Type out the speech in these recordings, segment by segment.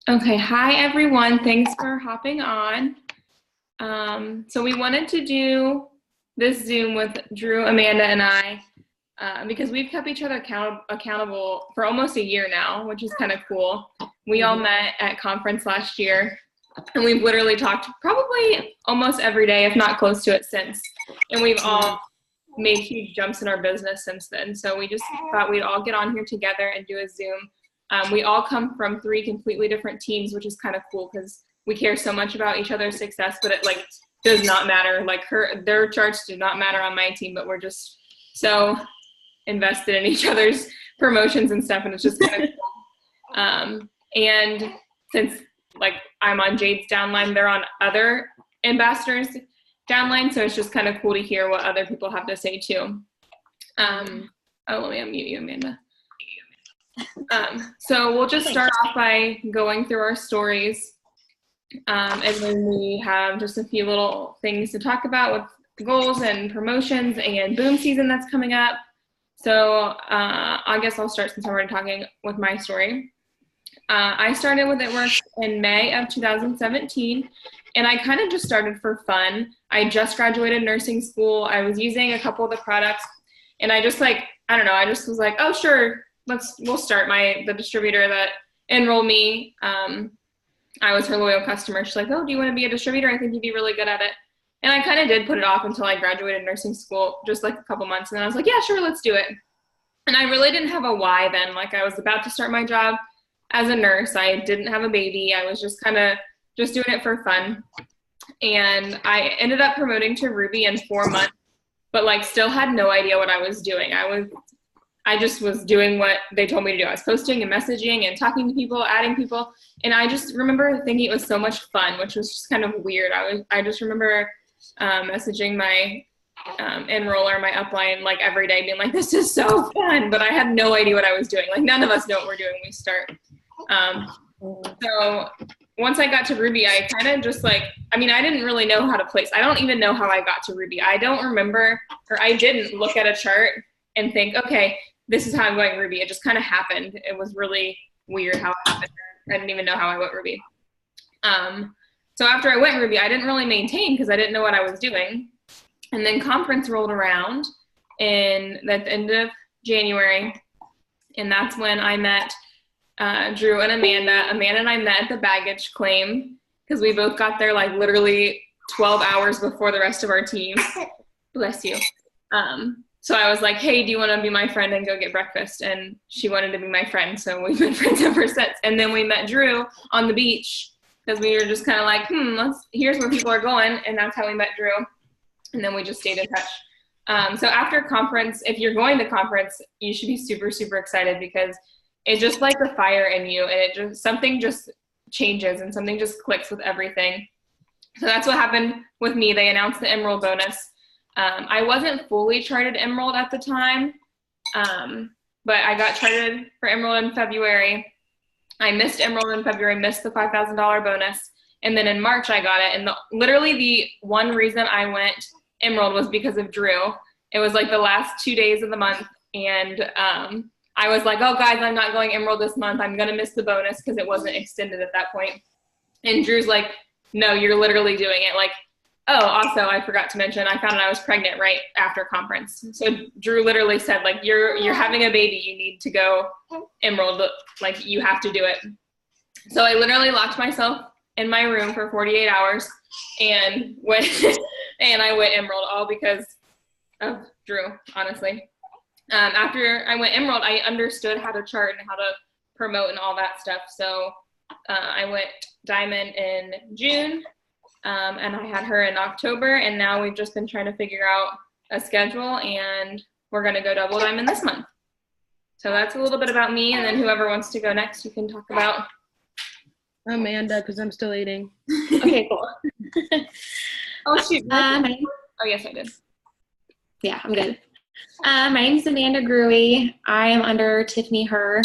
Okay, hi everyone. Thanks for hopping on. So we wanted to do this Zoom with Drew, Amanda, and I because we've kept each other accountable for almost a year now, which is kind of cool. We all met at conference last year, and we've literally talked probably almost every day, if not close to it, since. And we've all made huge jumps in our business since then. So we just thought we'd all get on here together and do a Zoom. We all come from 3 completely different teams, which is kind of cool because we care so much about each other's success, but it does not matter. Their charts do not matter on my team, but we're just so invested in each other's promotions and stuff, and it's just kind of cool. And since I'm on Jade's downline, they're on other ambassadors downline, so it's just kind of cool to hear what other people have to say too. Let me unmute you, Amanda. So we'll just start off by going through our stories, and then we have just a few little things to talk about with goals and promotions and boom season that's coming up. So I guess I'll start since I'm already talking with my story. I started with It Works in May of 2017, and I kind of just started for fun. I just graduated nursing school. I was using a couple of the products, and I just I just was like, oh, sure. We'll start. The distributor that enrolled me, I was her loyal customer. She's like, oh, do you want to be a distributor? I think you'd be really good at it. And I kind of did put it off until I graduated nursing school, just a couple months. And then I was like, yeah, sure, let's do it. And I really didn't have a why then. I was about to start my job as a nurse. I didn't have a baby. I was just kind of just doing it for fun. And I ended up promoting to Ruby in 4 months, but still had no idea what I was doing. I just was doing what they told me to do. I was posting and messaging and talking to people, adding people. And I just remember thinking it was so much fun, which was just kind of weird. I just remember messaging my enroller, my upline, every day being like, this is so fun. But I had no idea what I was doing. None of us know what we're doing when we start. So once I got to Ruby, I kind of just I didn't really know how to place. I don't even know how I got to Ruby. I don't remember, or I didn't look at a chart and think, okay, this is how I'm going Ruby. It just kind of happened. It was really weird how it happened. I didn't even know how I went Ruby. So after I went Ruby, I didn't really maintain because I didn't know what I was doing. And then conference rolled around at the end of January. And that's when I met Drew and Amanda. Amanda and I met at the baggage claim because we both got there literally 12 hours before the rest of our team. Bless you. So I was like, hey, do you want to be my friend and go get breakfast? And she wanted to be my friend, so we've been friends ever since. And then we met Drew on the beach because we were just kind of here's where people are going, and that's how we met Drew. And then we just stayed in touch. So after conference, if you're going to conference, you should be super, super excited because it's just like the fire in you, and something just changes and something just clicks with everything. So that's what happened with me. They announced the Emerald bonus. I wasn't fully charted Emerald at the time, but I got charted for Emerald in February. I missed Emerald in February, missed the $5,000 bonus, and then in March I got it. And literally the one reason I went Emerald was because of Drew. It was the last 2 days of the month, and I was like, oh, guys, I'm not going Emerald this month. I'm going to miss the bonus because it wasn't extended at that point. And Drew's like, no, you're literally doing it. Oh, also, I forgot to mention, I found out I was pregnant right after conference. So Drew literally said, you're having a baby. You need to go Emerald. You have to do it. So I literally locked myself in my room for 48 hours and went, and I went Emerald, all because of Drew, honestly. After I went Emerald, I understood how to chart and how to promote and all that stuff. So I went Diamond in June. And I had her in October, and now we've just been trying to figure out a schedule, and we're going to go Double Diamond this month. So that's a little bit about me, and then whoever wants to go next, you can talk about. Amanda, because I'm still eating. Okay, cool. Oh, shoot. Oh, yes, I did. Yeah, I'm good. My name is Amanda Grewe. I am under Tiffany Herr.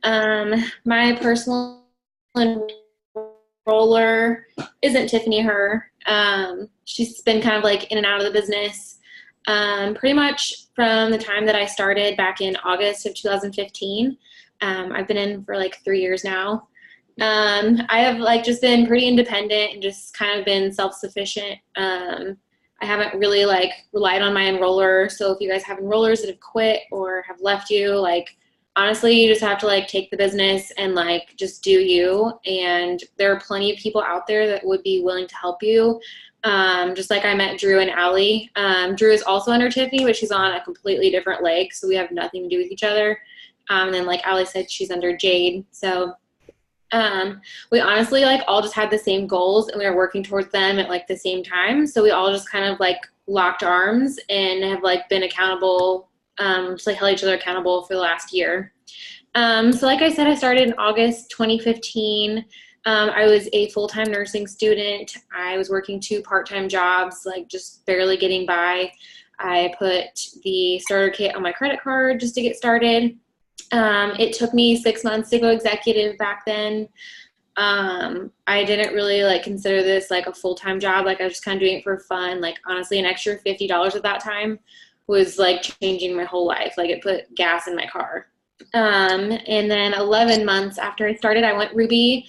My personal enroller isn't Tiffany Herr. She's been kind of in and out of the business pretty much from the time that I started back in August of 2015. I've been in for 3 years now. I have like just been pretty independent and just kind of been self-sufficient. I haven't really like relied on my enroller. So if you guys have enrollers that have quit or have left you, like honestly, you just have to like take the business and like just do you. And there are plenty of people out there that would be willing to help you. Just like I met Drew and Allie. Drew is also under Tiffany, but she's on a completely different leg, so we have nothing to do with each other. And then like Allie said, she's under Jade. So we honestly like all just had the same goals and we were working towards them at like the same time. So we all just kind of like locked arms and have like been accountable, just like held each other accountable for the last year. So like I said, I started in August 2015. I was a full-time nursing student. I was working 2 part-time jobs, like just barely getting by. I put the starter kit on my credit card just to get started. It took me 6 months to go executive back then. I didn't really like consider this like a full-time job. Like I was just kind of doing it for fun. Like honestly, an extra $50 at that time was like changing my whole life. Like it put gas in my car. And then 11 months after I started, I went Ruby.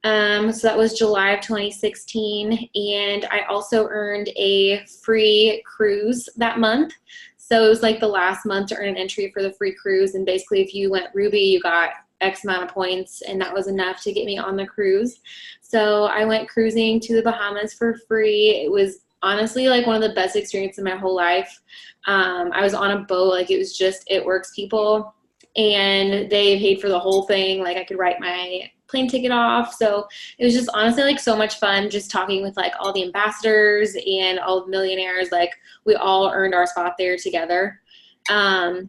So that was July of 2016. And I also earned a free cruise that month. So it was like the last month to earn an entry for the free cruise. And basically if you went Ruby, you got X amount of points, and that was enough to get me on the cruise. So I went cruising to the Bahamas for free. It was honestly like one of the best experiences in my whole life. I was on a boat, like it was just It Works people, and they paid for the whole thing. Like I could write my plane ticket off. So it was just honestly like so much fun just talking with like all the ambassadors and all the millionaires. Like we all earned our spot there together. And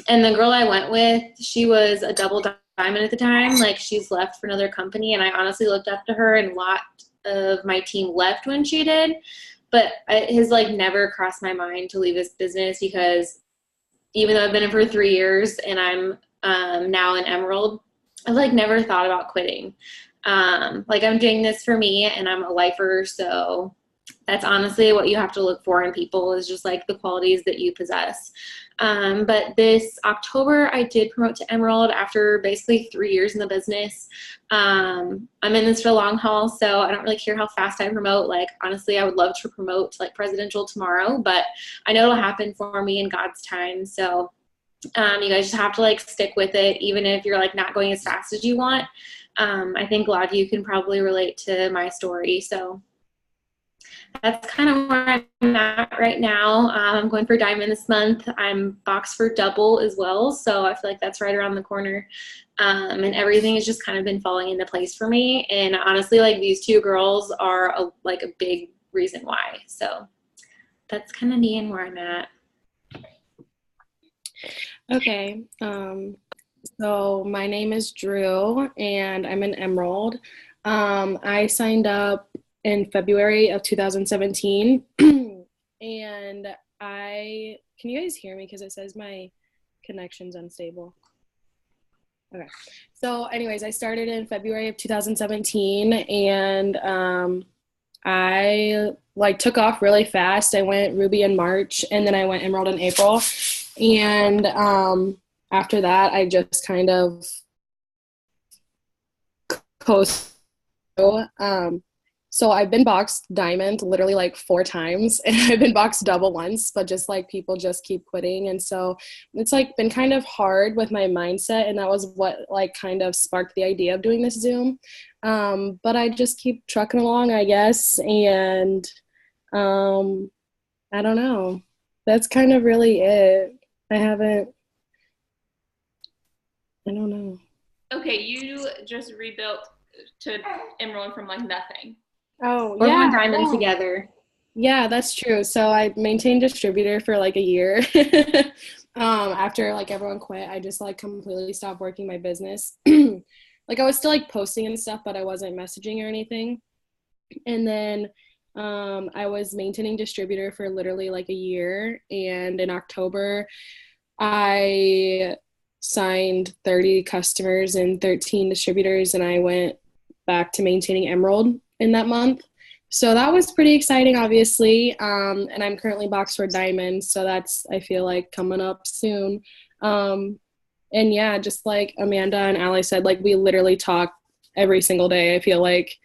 the girl I went with, she was a double diamond at the time. Like she's left for another company, and I honestly looked up to her, and a lot of my team left when she did. But it has like never crossed my mind to leave this business, because even though I've been in for 3 years and I'm now an Emerald, I've like never thought about quitting. Like I'm doing this for me, and I'm a lifer, so that's honestly what you have to look for in people, is just like the qualities that you possess. But this October I did promote to Emerald after basically 3 years in the business. I'm in this for the long haul, so I don't really care how fast I promote. Like honestly, I would love to promote to like presidential tomorrow, but I know it'll happen for me in God's time. So you guys just have to like stick with it, even if you're like not going as fast as you want. I think a lot of you can probably relate to my story. So that's kind of where I'm at right now. I'm going for Diamond this month. I'm boxed for double as well, so I feel like that's right around the corner. And everything has just kind of been falling into place for me. And honestly, like these 2 girls are like a big reason why. So that's kind of me and where I'm at. Okay. So my name is Drew, and I'm an Emerald. I signed up in February of 2017, and can you guys hear me? Because it says my connection's unstable. Okay. So anyways, I started in February of 2017, and I like took off really fast. I went Ruby in March, and then I went Emerald in April. And after that, I just kind of coasted. So I've been boxed diamond literally like 4 times, and I've been boxed double once, but just like people just keep quitting. And so it's like been kind of hard with my mindset, and that was what like kind of sparked the idea of doing this Zoom. But I just keep trucking along, I guess. And I don't know. That's kind of really it. I don't know. Okay, you just rebuilt to Emerald from like nothing. Oh, We're yeah. going Diamond together. Yeah, that's true. So I maintained distributor for like a year. After like everyone quit, I just like completely stopped working my business. Like I was still like posting and stuff, but I wasn't messaging or anything. And then I was maintaining distributor for literally like a year. And in October, I signed 30 customers and 13 distributors, and I went back to maintaining Emerald in that month. So that was pretty exciting, obviously. And I'm currently boxed for Diamond, so that's, I feel like, coming up soon. And yeah, just like Amanda and Allie said, like we literally talk every single day. I feel like,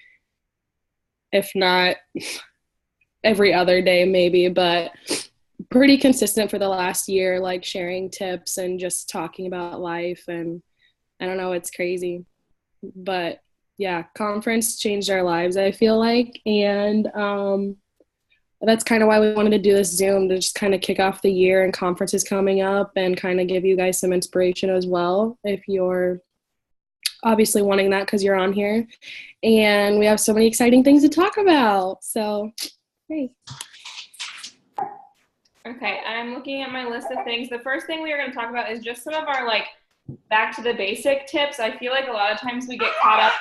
if not every other day maybe, but pretty consistent for the last year, like sharing tips and just talking about life. And I don't know, it's crazy. But yeah, conference changed our lives, I feel like. And that's kind of why we wanted to do this Zoom, to just kind of kick off the year and conferences coming up and kind of give you guys some inspiration as well, if you're obviously wanting that because you're on here. And we have so many exciting things to talk about. So, hey. Okay, I'm looking at my list of things. The first thing we are going to talk about is just some of our like back to the basic tips. I feel like a lot of times we get caught up.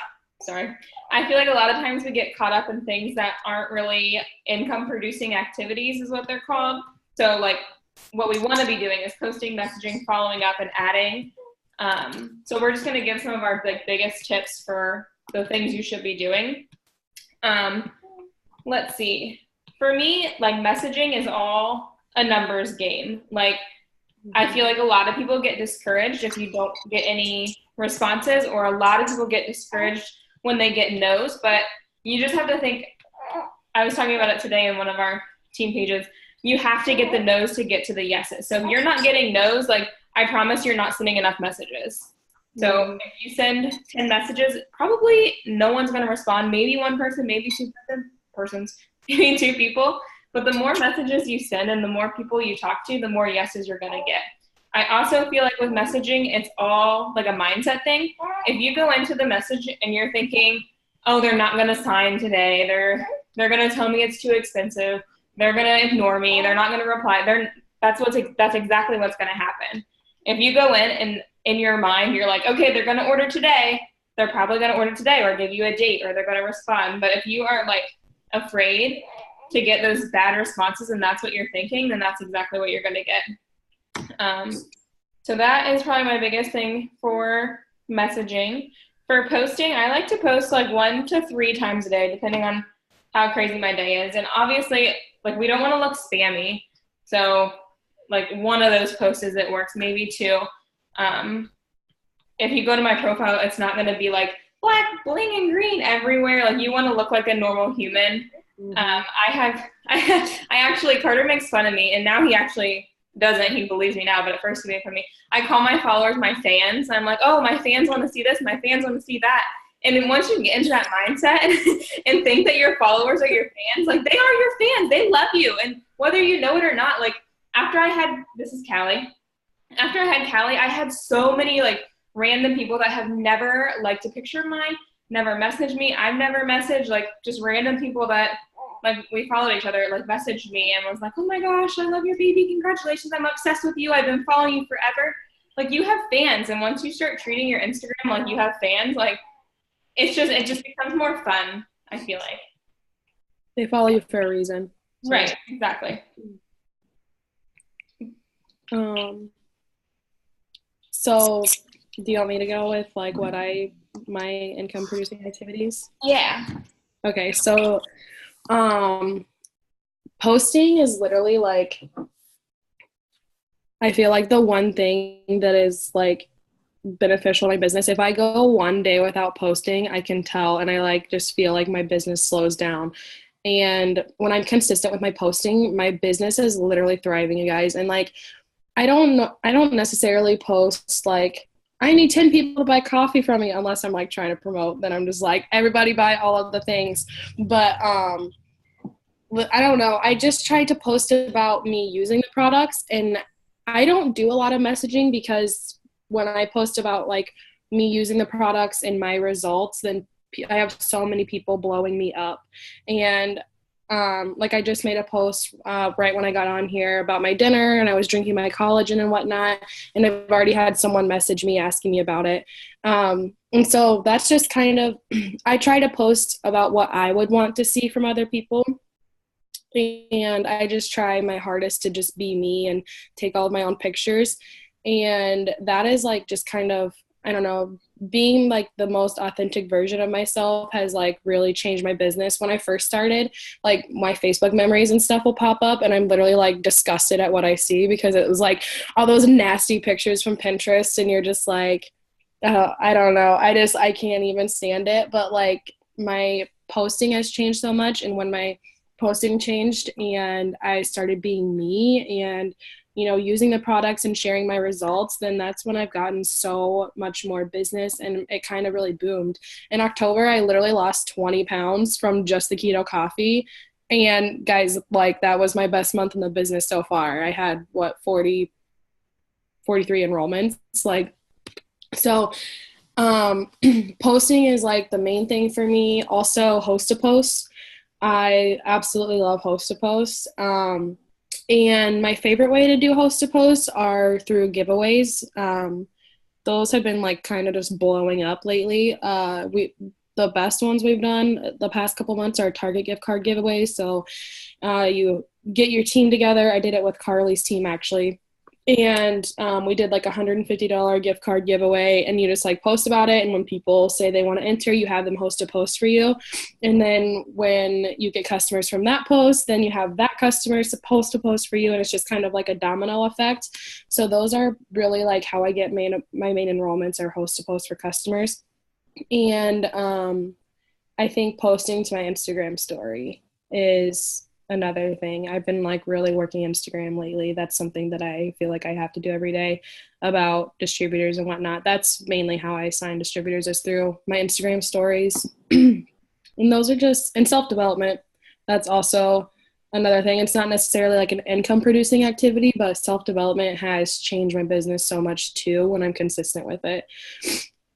I feel like a lot of times we get caught up in things that aren't really income producing activities is what they're called. So like what we want to be doing is posting, messaging, following up, and adding. So we're just going to give some of our biggest tips for the things you should be doing. Let's see. For me, like messaging is all a numbers game. Like I feel like a lot of people get discouraged if you don't get any responses, or a lot of people get discouraged when they get no's, but you just have to think, I was talking about it today in one of our team pages, you have to get the no's to get to the yeses. So if you're not getting no's, like I promise you're not sending enough messages. So if you send 10 messages, probably no one's going to respond. Maybe one person, maybe two persons, maybe two people. But the more messages you send and the more people you talk to, the more yeses you're going to get. I also feel like with messaging, it's all like a mindset thing. If you go into the message and you're thinking, oh, they're not going to sign today. They're going to tell me it's too expensive. They're going to ignore me. They're not going to reply. That's exactly what's going to happen. If you go in and in your mind, you're like, okay, they're going to order today. They're probably going to order today or give you a date or they're going to respond. But if you are like afraid to get those bad responses and that's what you're thinking, then that's exactly what you're going to get. So that is probably my biggest thing for messaging. For posting, I like to post like 1 to 3 times a day, depending on how crazy my day is. And obviously, like we don't want to look spammy. So like one of those posts is it works, maybe 2. If you go to my profile, it's not going to be like black, bling, and green everywhere. Like you want to look like a normal human. Carter makes fun of me, and now he actually doesn't. He believes me now, but at first he made fun of me. I call my followers my fans. I'm like, oh, my fans want to see this. My fans want to see that. And then once you get into that mindset and think that your followers are your fans, like they are your fans. They love you. And whether you know it or not, like this is Callie. After I had Callie, I had so many like random people that have never liked a picture of mine, never messaged me. I've never messaged, like just random people that like we followed each other, like messaged me and was like, oh my gosh, I love your baby. Congratulations. I'm obsessed with you. I've been following you forever. Like you have fans. And once you start treating your Instagram like you have fans, like it just becomes more fun, I feel like. They follow you for a reason. So. Right. Exactly. So do you want me to go with like my income producing activities? Yeah. Okay. So, posting is literally like, I feel like the one thing that is like beneficial in my business. If I go one day without posting, I can tell, and I like just feel like my business slows down. And when I'm consistent with my posting, my business is literally thriving, you guys. And like, I don't necessarily post like, I need 10 people to buy coffee from me, unless I'm like trying to promote. Then I'm just like, everybody buy all of the things. But I don't know. I just tried to post about me using the products, and I don't do a lot of messaging because when I post about like me using the products and my results, then I have so many people blowing me up. And like I just made a post right when I got on here about my dinner, and I was drinking my collagen and whatnot, and I've already had someone message me asking me about it. And so that's just kind of, I try to post about what I would want to see from other people. And I just try my hardest to just be me and take all of my own pictures. And that is like just kind of, I don't know, being like the most authentic version of myself has like really changed my business. When I first started, like my Facebook memories and stuff will pop up, and I'm literally like disgusted at what I see, because it was like all those nasty pictures from Pinterest, and you're just like, I don't know. I can't even stand it. But like my posting has changed so much. And when my posting changed and I started being me and, using the products and sharing my results, then that's when I've gotten so much more business and it kind of really boomed. In October, I literally lost 20 pounds from just the keto coffee. And guys, like that was my best month in the business so far. I had 43 enrollments. Like, so posting is like the main thing for me. Also, host to post. I absolutely love host to post. And my favorite way to do host to posts are through giveaways. Those have been like kind of just blowing up lately. The best ones we've done the past couple months are Target gift card giveaways. So you get your team together. I did it with Carly's team actually. And we did like $150 gift card giveaway, and you just like post about it. And when people say they want to enter, you have them host a post for you. And then when you get customers from that post, then you have that customer post a post for you. And it's just kind of like a domino effect. So those are really like how I get my main enrollments are host to post for customers. And I think posting to my Instagram story is another thing. I've been like really working Instagram lately. That's something that I feel like I have to do every day about distributors and whatnot. That's mainly how I sign distributors, is through my Instagram stories. And those are just, and self-development. That's also another thing. It's not necessarily like an income producing activity, but self-development has changed my business so much too when I'm consistent with it.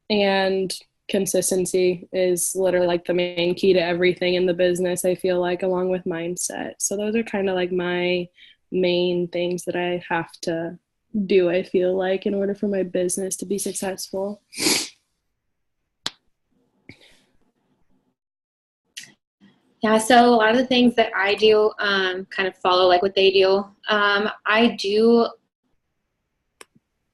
And consistency is literally like the main key to everything in the business, I feel like, along with mindset. So those are kind of like my main things that I have to do, I feel like, in order for my business to be successful. Yeah, so a lot of the things that I do kind of follow like what they do. I do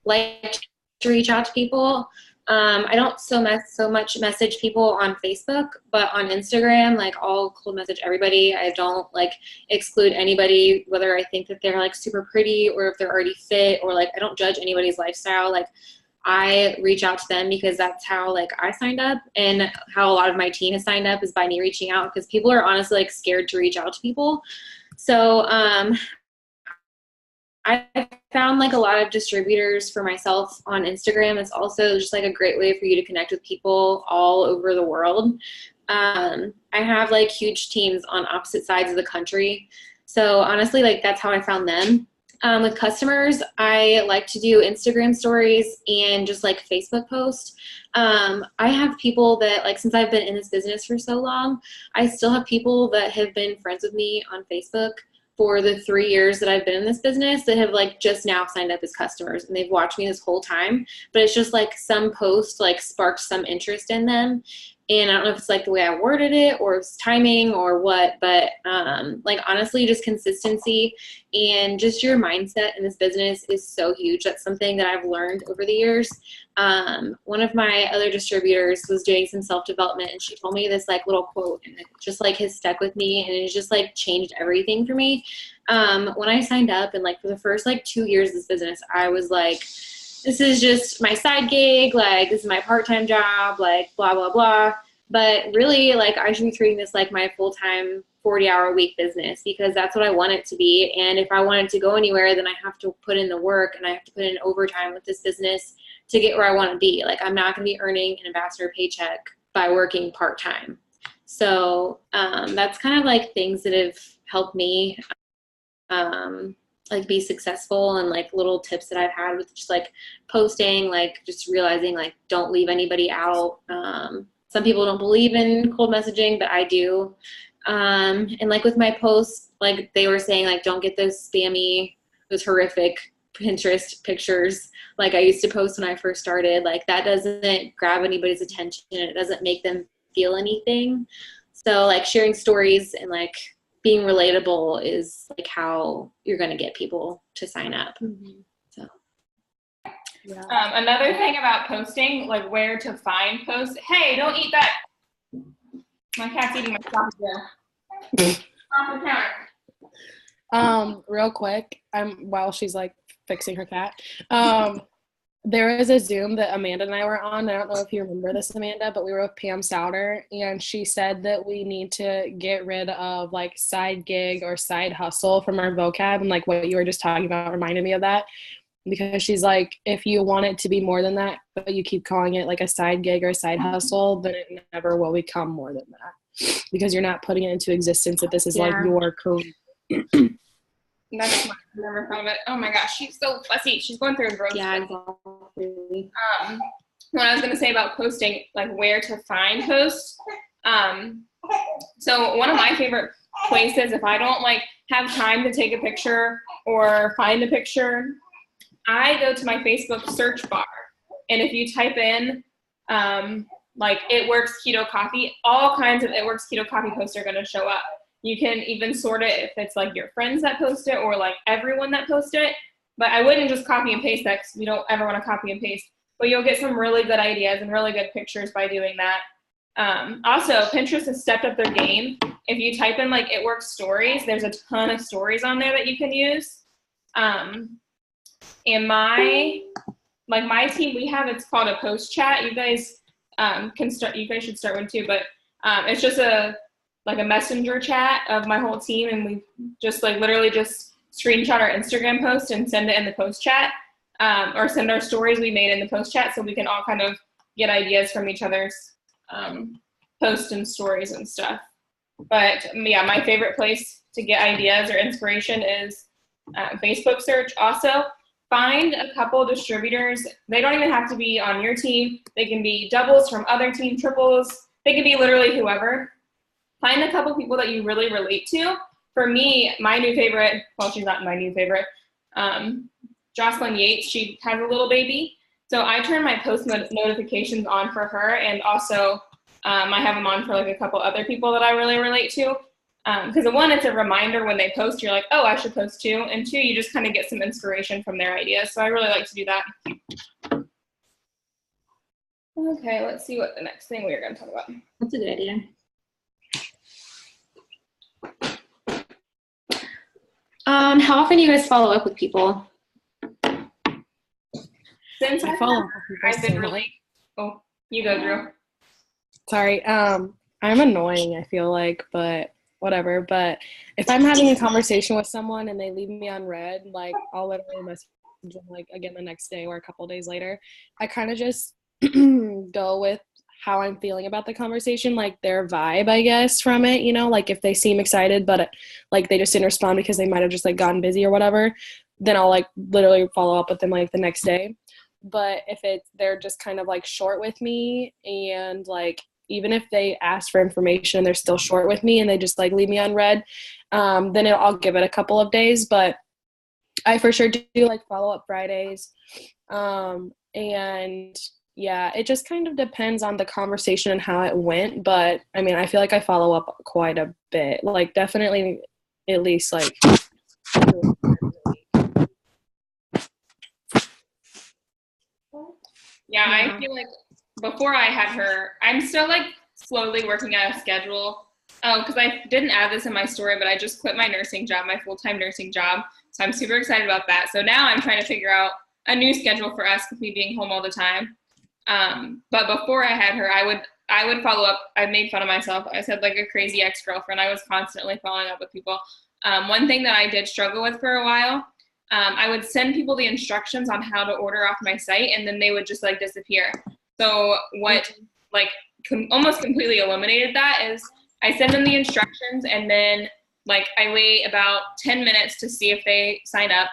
like to reach out to people. I don't so much message people on Facebook, but on Instagram, like I'll cold message everybody. I don't like exclude anybody, whether I think that they're like super pretty or if they're already fit, or like I don't judge anybody's lifestyle. Like I reach out to them because that's how like I signed up, and how a lot of my team has signed up is by me reaching out, because people are honestly like scared to reach out to people. So I found like a lot of distributors for myself on Instagram. It's also just like a great way for you to connect with people all over the world. I have like huge teams on opposite sides of the country. So honestly, like that's how I found them. With customers, I like to do Instagram stories and just like Facebook posts. I have people that like, since I've been in this business for so long, I still have people that have been friends with me on Facebook for the 3 years that I've been in this business that have like just now signed up as customers, and they've watched me this whole time, but it's just like some post like sparked some interest in them. And I don't know if it's like the way I worded it or it's timing or what, but like honestly, just consistency and just your mindset in this business is so huge. That's something that I've learned over the years. One of my other distributors was doing some self-development, and she told me this like little quote, and it just like has stuck with me, and it just like changed everything for me. When I signed up, and like for the first like 2 years of this business, I was like, this is just my side gig, like this is my part-time job, like blah, blah, blah. But really, like I should be treating this like my full-time 40-hour-a-week business, because that's what I want it to be. And if I want it to go anywhere, then I have to put in the work, and I have to put in overtime with this business to get where I want to be. Like I'm not going to be earning an ambassador paycheck by working part-time. So that's kind of like things that have helped me like be successful, and like little tips that I've had with just like posting, like just realizing like don't leave anybody out. Some people don't believe in cold messaging, but I do. And like with my posts, like they were saying, like don't get those spammy, those horrific Pinterest pictures like I used to post when I first started. Like that doesn't grab anybody's attention. It doesn't make them feel anything. So like sharing stories and like being relatable is like how you're going to get people to sign up. Mm-hmm. So yeah. Another thing about posting, like where to find posts. Hey, don't eat that. My cat's eating my chocolate. Off the counter. Real quick, while she's like fixing her cat, There was a Zoom that Amanda and I were on. I don't know if you remember this, Amanda, but we were with Pam Souter, and she said that we need to get rid of like side gig or side hustle from our vocab. And like what you were just talking about reminded me of that, because she's like, if you want it to be more than that, but you keep calling it like a side gig or a side hustle, then it never will become more than that, because you're not putting it into existence that this is like your career. That's smart. I never thought of it. Oh my gosh, she's so fussy. She's going through a growth. Yeah, exactly. What I was gonna say about posting, like where to find posts. So one of my favorite places, if I don't like have time to take a picture or find a picture, I go to my Facebook search bar, and if you type in like It Works Keto Coffee, all kinds of It Works Keto Coffee posts are gonna show up. You can even sort it if it's like your friends that post it or like everyone that post it. But I wouldn't just copy and paste that, because we don't ever want to copy and paste. But you'll get some really good ideas and really good pictures by doing that. Also, Pinterest has stepped up their game. If you type in like It Works Stories, there's a ton of stories on there that you can use. And my team, we have, it's called a post chat. You guys can start, you guys should start one too, but it's just a messenger chat of my whole team, and we just like literally just screenshot our Instagram post and send it in the post chat, or send our stories we made in the post chat, so we can all kind of get ideas from each other's posts and stories and stuff. But yeah, my favorite place to get ideas or inspiration is Facebook search. Also, find a couple distributors. They don't even have to be on your team. They can be doubles from other team, triples. They can be literally whoever. Find a couple people that you really relate to. For me, my new favorite, well, she's not my new favorite, Jocelyn Yates, she has a little baby. So I turn my post notifications on for her, and also I have them on for like a couple other people that I really relate to. Because one, it's a reminder when they post, you're like, oh, I should post too. And two, you just kind of get some inspiration from their ideas. So I really like to do that. Okay, let's see what the next thing we're going to talk about. That's a good idea. How often do you guys follow up with people? Since I follow up with people, I've been really, oh, you go, Drew. Sorry, I'm annoying, I feel like, but whatever. But if I'm having a conversation with someone and they leave me on read, like I'll literally message them like again the next day or a couple days later. I kind of just go with how I'm feeling about the conversation, like their vibe, I guess, from it, you know, like if they seem excited, but like they just didn't respond because they might've just like gotten busy or whatever, then I'll like literally follow up with them like the next day. But if they're just kind of like short with me, and like, even if they ask for information, they're still short with me and they just like leave me on read, then I'll give it a couple of days. But I for sure do like follow up Fridays. And yeah, it just kind of depends on the conversation and how it went. But I mean, I feel like I follow up quite a bit, like definitely at least like. Yeah, I feel like before I had her, I'm still like slowly working out a schedule. Oh, because I didn't add this in my story, but I just quit my nursing job, my full-time nursing job. So I'm super excited about that. So now I'm trying to figure out a new schedule for us with me being home all the time. But before I had her, I would follow up. I made fun of myself. I said like a crazy ex-girlfriend. I was constantly following up with people. One thing that I did struggle with for a while, I would send people the instructions on how to order off my site, and then they would just like disappear. So what like almost completely eliminated that is I send them the instructions, and then like I wait about 10 minutes to see if they sign up.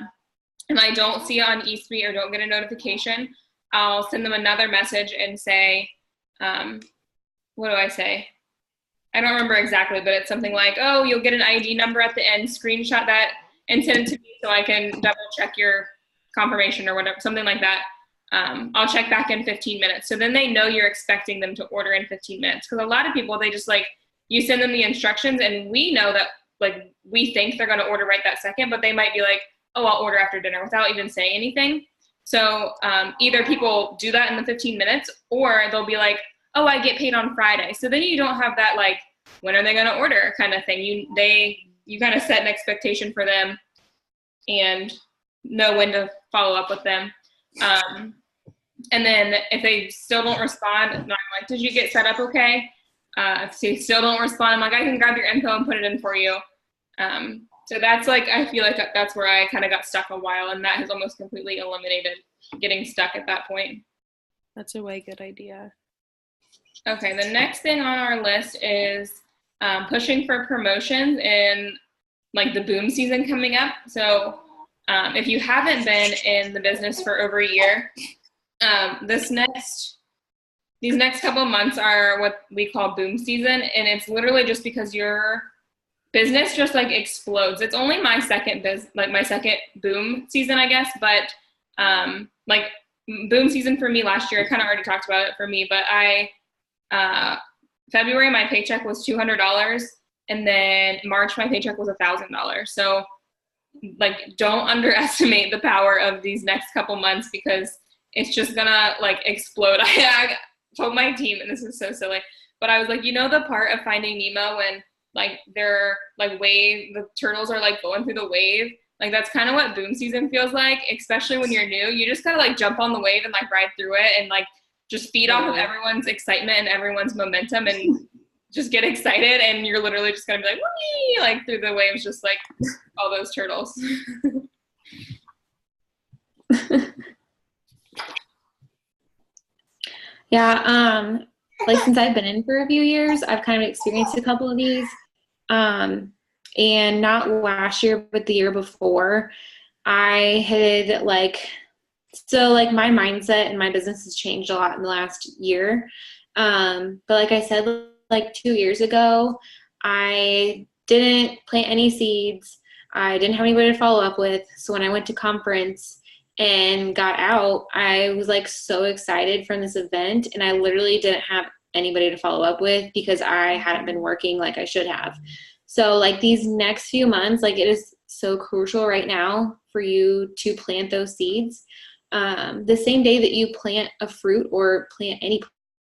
If I don't see it on eSuite or don't get a notification, I'll send them another message and say, what do I say? I don't remember exactly, but it's something like, oh, you'll get an ID number at the end, screenshot that and send it to me so I can double check your confirmation or whatever, something like that. I'll check back in 15 minutes. So then they know you're expecting them to order in 15 minutes. Because a lot of people, they just like, you send them the instructions and we know that like we think they're going to order right that second, but they might be like, oh, I'll order after dinner without even saying anything. So either people do that in the 15 minutes or they'll be like, oh, I get paid on Friday. So then you don't have that like, when are they going to order kind of thing. You kind of set an expectation for them and know when to follow up with them. And then if they still don't respond, I'm like, did you get set up okay? If they still don't respond, I'm like, I can grab your info and put it in for you. So that's like, I feel like that's where I kind of got stuck a while, and that has almost completely eliminated getting stuck at that point. That's a way good idea. Okay, the next thing on our list is pushing for promotions in like the boom season coming up. So if you haven't been in the business for over a year, these next couple of months are what we call boom season, and it's literally just because your business just like explodes. It's only my second boom season, I guess, but like boom season for me last year, I kind of already talked about it for me, but February my paycheck was $200, and then March my paycheck was $1,000. So like, don't underestimate the power of these next couple months, because it's just gonna like explode. I told my team, and this is so silly, but I was like, the part of Finding Nemo when like they're like the turtles are like going through the wave, like that's kind of what boom season feels like, especially when you're new. You just gotta like jump on the wave and like ride through it, and like just feed off of everyone's excitement and everyone's momentum, and just get excited, and you're literally just gonna be like, whee, like through the waves, just like all those turtles. Yeah, like since I've been in for a few years, I've kind of experienced a couple of these. And not last year, but the year before, I had my mindset and my business has changed a lot in the last year. But like I said, like 2 years ago, I didn't plant any seeds. I didn't have anybody to follow up with. So when I went to conference and got out, I was like so excited from this event, and I literally didn't have anybody to follow up with because I hadn't been working like I should have. So like these next few months, like it is so crucial right now for you to plant those seeds. The same day that you plant a fruit or plant any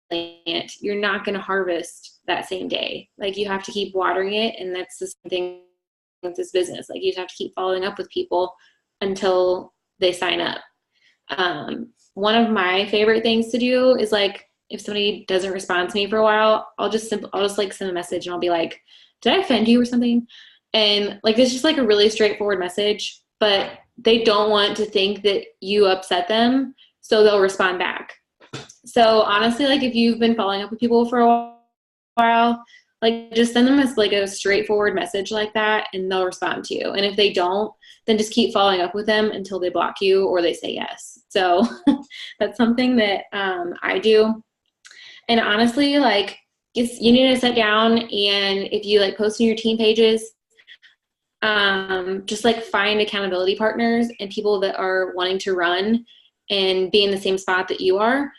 plant, you're not going to harvest that same day. Like you have to keep watering it, and that's the same thing with this business. Like you just have to keep following up with people until they sign up. One of my favorite things to do is like, if somebody doesn't respond to me for a while, I'll just like send a message, and I'll be like, did I offend you or something? And like, it's just like a really straightforward message, but they don't want to think that you upset them, so they'll respond back. So honestly, like if you've been following up with people for a while, like just send them as like a straightforward message like that, and they'll respond to you. And if they don't, then just keep following up with them until they block you or they say yes. So that's something that I do. And honestly, like you need to sit down, and if you like post in your team pages, just like find accountability partners and people that are wanting to run and be in the same spot that you are.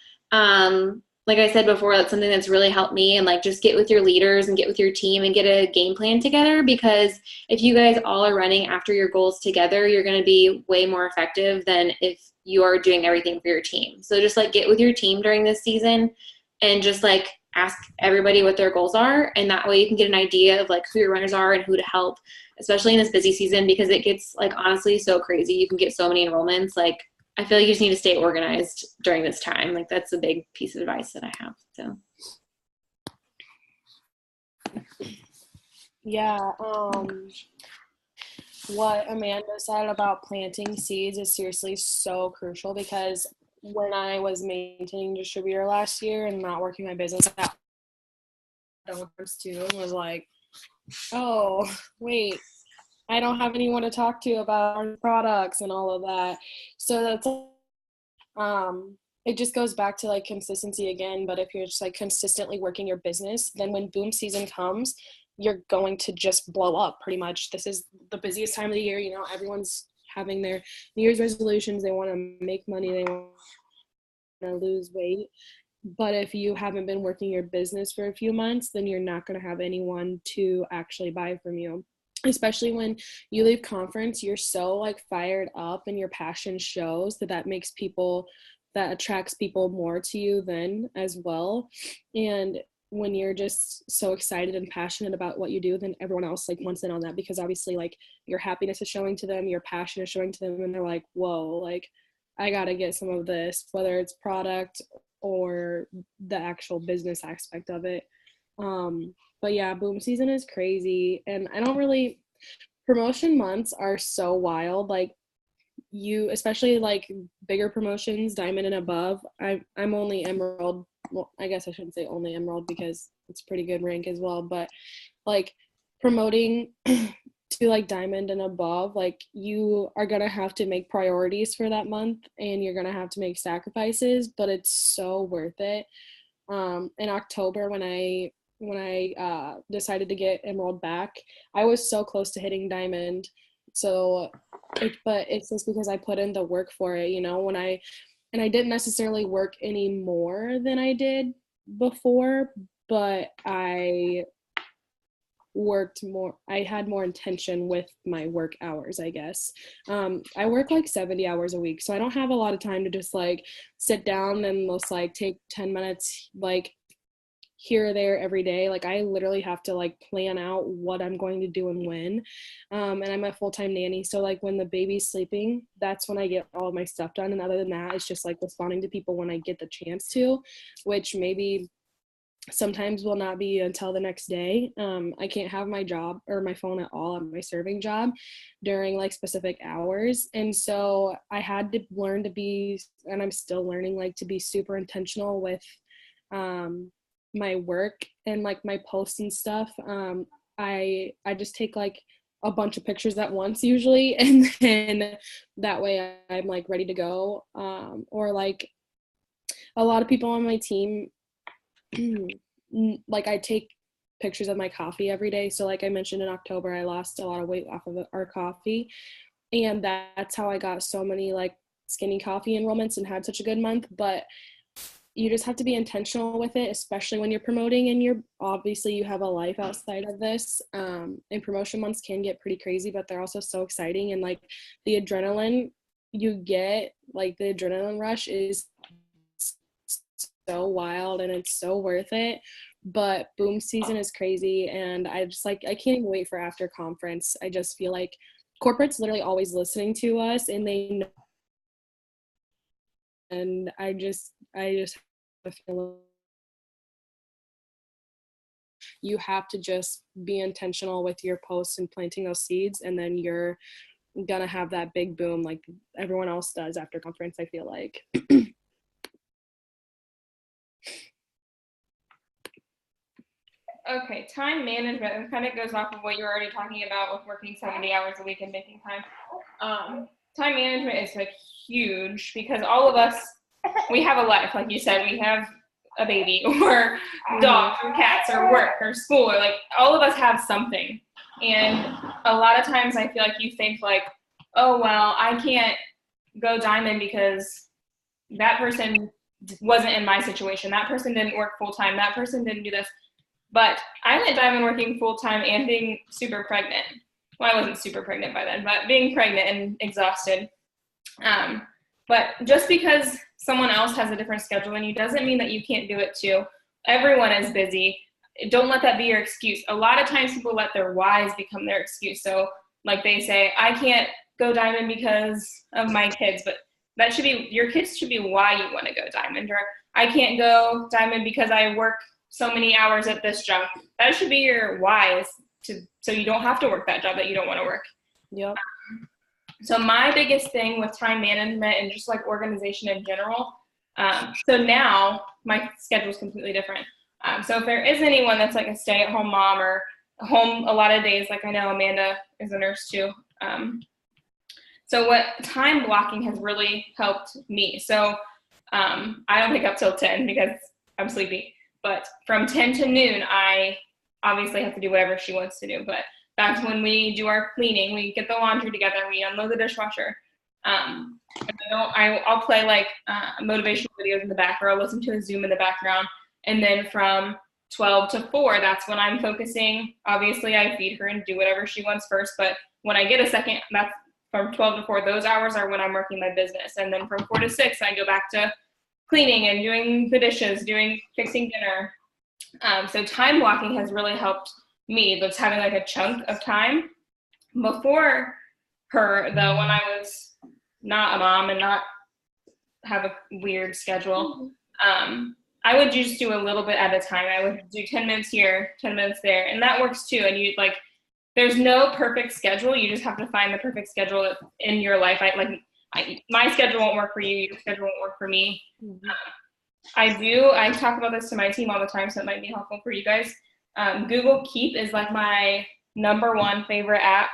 Like I said before, that's something that's really helped me, and like just get with your leaders and get with your team and get a game plan together, because if you guys all are running after your goals together, you're going to be way more effective than if you are doing everything for your team. So just like get with your team during this season and just like ask everybody what their goals are, and that way you can get an idea of like who your runners are and who to help, especially in this busy season, because it gets like honestly so crazy. You can get so many enrollments. Like I feel like you just need to stay organized during this time. Like that's a big piece of advice that I have. So yeah, what Amanda said about planting seeds is seriously so crucial, because when I was maintaining distributor last year and not working my business, that too was like, oh wait, I don't have anyone to talk to about our products and all of that. So that's it just goes back to like consistency again. But if you're just like consistently working your business, then when boom season comes, you're going to just blow up pretty much. This is the busiest time of the year. Everyone's having their New Year's resolutions. They want to make money. They want to lose weight. But if you haven't been working your business for a few months, then you're not going to have anyone to actually buy from you. Especially when you leave conference, you're so like fired up and your passion shows that attracts people more to you then as well. And when you're just so excited and passionate about what you do, then everyone else like wants in on that, because obviously like your happiness is showing to them, your passion is showing to them, and they're like, whoa, like I got to get some of this, whether it's product or the actual business aspect of it. But yeah, boom season is crazy. And I don't really, promotion months are so wild. Like, you, especially like bigger promotions, diamond and above. I'm only emerald. Well, I guess I shouldn't say only emerald because it's pretty good rank as well. But like promoting to like diamond and above, like you are gonna have to make priorities for that month, and you're gonna have to make sacrifices. But it's so worth it. In October, when I decided to get emerald back, I was so close to hitting diamond. So but it's just because I put in the work for it, and I didn't necessarily work any more than I did before, but I worked more. I had more intention with my work hours, I guess. I work like 70 hours a week, so I don't have a lot of time to just like sit down and just like take 10 minutes like here or there every day. Like I literally have to like plan out what I'm going to do and when. And I'm a full-time nanny, so like when the baby's sleeping, that's when I get all of my stuff done. And other than that, it's just like responding to people when I get the chance to, which maybe sometimes will not be until the next day. I can't have my job or my phone at all at my serving job during like specific hours. And so I had to learn to be, and I'm still learning, like to be super intentional with my work and like my posts and stuff. I just take like a bunch of pictures at once usually, and then that way I'm like ready to go. Or like a lot of people on my team, like I take pictures of my coffee every day. So like I mentioned, in October I lost a lot of weight off of our coffee, and that's how I got so many like skinny coffee enrollments and had such a good month. But you just have to be intentional with it, especially when you're promoting and you're obviously you have a life outside of this. And promotion months can get pretty crazy, but they're also so exciting. And like the adrenaline you get, like the adrenaline rush is so wild and it's so worth it. But boom season is crazy, and I can't even wait for after conference. I just feel like corporate's literally always listening to us, and they know, and I just feel you have to just be intentional with your posts and planting those seeds, and then you're gonna have that big boom like everyone else does after conference, I feel like. Okay, time management, and kind of goes off of what you were already talking about with working 70 hours a week and making time. Time management is like huge, because all of us, we have a life, like you said, we have a baby or dogs or cats or work or school, or like all of us have something. And a lot of times I feel like you think like, oh, well, I can't go diamond because that person wasn't in my situation. That person didn't work full time. That person didn't do this. But I went diamond working full time and being super pregnant. Well, I wasn't super pregnant by then, but being pregnant and exhausted. But just because someone else has a different schedule than you doesn't mean that you can't do it too. Everyone is busy. Don't let that be your excuse. A lot of times people let their whys become their excuse. So like they say, I can't go diamond because of my kids, but that should be, your kids should be why you want to go diamond. Or I can't go diamond because I work so many hours at this job. That should be your why, so you don't have to work that job that you don't want to work. Yep. So my biggest thing with time management and just like organization in general, so now my schedule is completely different. So if there is anyone that's like a stay-at-home mom or home a lot of days, like I know Amanda is a nurse too. So what time blocking has really helped me. So I don't wake up till 10 because I'm sleepy. But from 10 to noon, I obviously have to do whatever she wants to do. But that's when we do our cleaning. We get the laundry together. We unload the dishwasher. I'll play like motivational videos in the back, or I'll listen to a Zoom in the background. And then from 12 to 4, that's when I'm focusing. Obviously, I feed her and do whatever she wants first. But when I get a second, that's from 12 to 4. Those hours are when I'm working my business. And then from 4 to 6, I go back to cleaning and doing the dishes, fixing dinner. So time blocking has really helped me. That's having like a chunk of time. Before her, though, when I was not a mom and not have a weird schedule. I would just do a little bit at a time. I would do 10 minutes here, 10 minutes there, and that works too. And you like, there's no perfect schedule. You just have to find the perfect schedule in your life. My schedule won't work for you. Your schedule won't work for me. I talk about this to my team all the time, so it might be helpful for you guys. Google Keep is like my number one favorite app.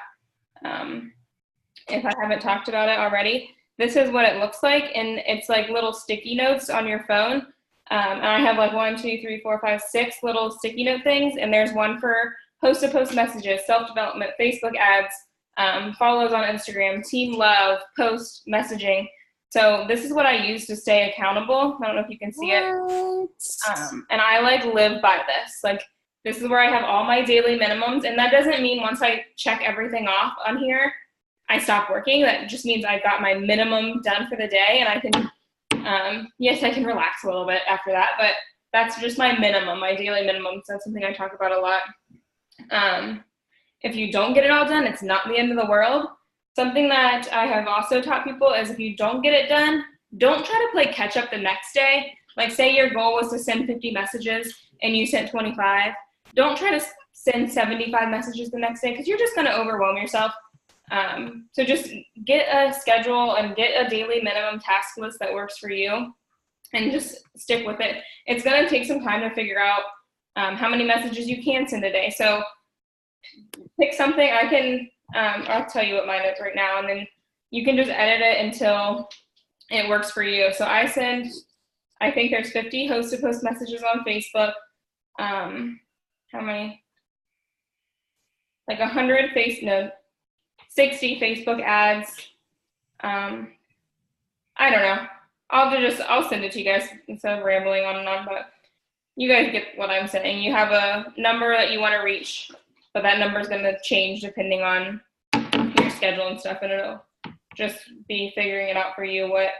If I haven't talked about it already, this is what it looks like. And it's like little sticky notes on your phone. And I have like 1, 2, 3, 4, 5, 6 little sticky note things. And there's one for post-to-post messages, self-development, Facebook ads, follows on Instagram, team love, post messaging. So this is what I use to stay accountable. I don't know if you can see it. And I like live by this. Like, this is where I have all my daily minimums. And that doesn't mean once I check everything off on here, I stop working. That just means I got my minimum done for the day, and I can, yes, I can relax a little bit after that, but that's just my minimum, my daily minimum. So that's something I talk about a lot. If you don't get it all done, it's not the end of the world. Something that I have also taught people is if you don't get it done, don't try to play catch up the next day. Like, say your goal was to send 50 messages and you sent 25. Don't try to send 75 messages the next day, because you're just going to overwhelm yourself. So just get a schedule and get a daily minimum task list that works for you, and just stick with it. It's going to take some time to figure out how many messages you can send a day. So pick something. I'll tell you what mine is right now, and then you can just edit it until it works for you. So I think there's 50 host-to-post messages on Facebook. How many? Like 60 Facebook ads. I don't know. I'll send it to you guys instead of rambling on and on, but you guys get what I'm saying. You have a number that you want to reach, but that number is going to change depending on your schedule and stuff, and it'll just be figuring it out for you what